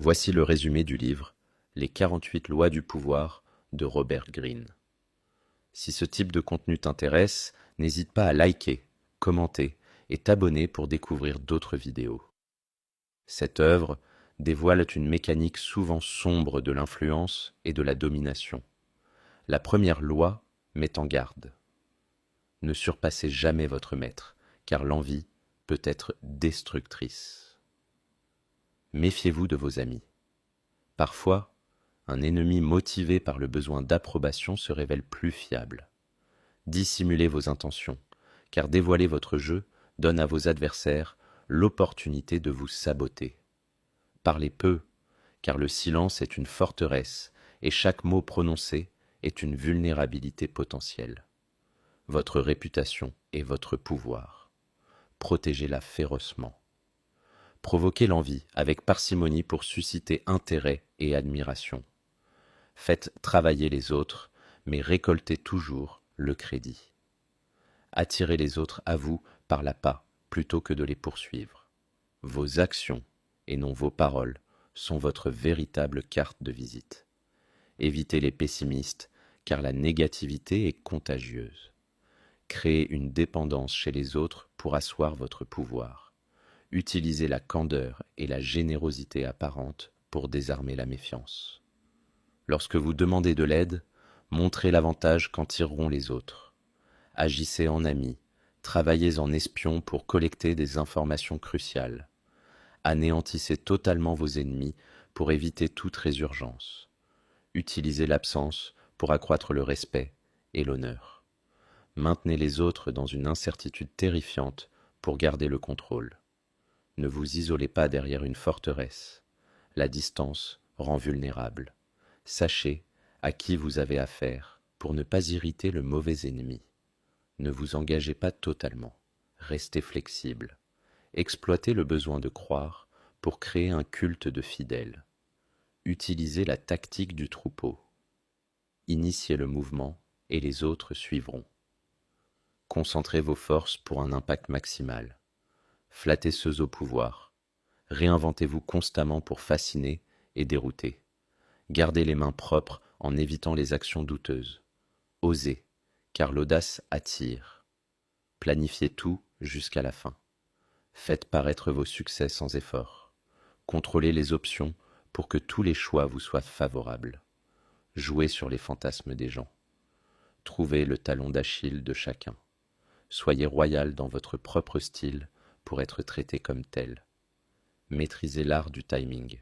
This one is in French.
Voici le résumé du livre Les 48 lois du pouvoir de Robert Greene. Si ce type de contenu t'intéresse, n'hésite pas à liker, commenter et t'abonner pour découvrir d'autres vidéos. Cette œuvre dévoile une mécanique souvent sombre de l'influence et de la domination. La première loi met en garde. Ne surpassez jamais votre maître, car l'envie peut être destructrice. Méfiez-vous de vos amis. Parfois, un ennemi motivé par le besoin d'approbation se révèle plus fiable. Dissimulez vos intentions, car dévoiler votre jeu donne à vos adversaires l'opportunité de vous saboter. Parlez peu, car le silence est une forteresse et chaque mot prononcé est une vulnérabilité potentielle. Votre réputation est votre pouvoir. Protégez-la férocement. Provoquez l'envie avec parcimonie pour susciter intérêt et admiration. Faites travailler les autres, mais récoltez toujours le crédit. Attirez les autres à vous par l'appât plutôt que de les poursuivre. Vos actions, et non vos paroles, sont votre véritable carte de visite. Évitez les pessimistes, car la négativité est contagieuse. Créez une dépendance chez les autres pour asseoir votre pouvoir. Utilisez la candeur et la générosité apparente pour désarmer la méfiance. Lorsque vous demandez de l'aide, montrez l'avantage qu'en tireront les autres. Agissez en ami, travaillez en espion pour collecter des informations cruciales. Anéantissez totalement vos ennemis pour éviter toute résurgence. Utilisez l'absence pour accroître le respect et l'honneur. Maintenez les autres dans une incertitude terrifiante pour garder le contrôle. Ne vous isolez pas derrière une forteresse. La distance rend vulnérable. Sachez à qui vous avez affaire pour ne pas irriter le mauvais ennemi. Ne vous engagez pas totalement. Restez flexible. Exploitez le besoin de croire pour créer un culte de fidèles. Utilisez la tactique du troupeau. Initiez le mouvement et les autres suivront. Concentrez vos forces pour un impact maximal. Flattez ceux au pouvoir. Réinventez-vous constamment pour fasciner et dérouter. Gardez les mains propres en évitant les actions douteuses. Osez, car l'audace attire. Planifiez tout jusqu'à la fin. Faites paraître vos succès sans effort. Contrôlez les options pour que tous les choix vous soient favorables. Jouez sur les fantasmes des gens. Trouvez le talon d'Achille de chacun. Soyez royal dans votre propre style pour être traité comme tel. Maîtrisez l'art du timing.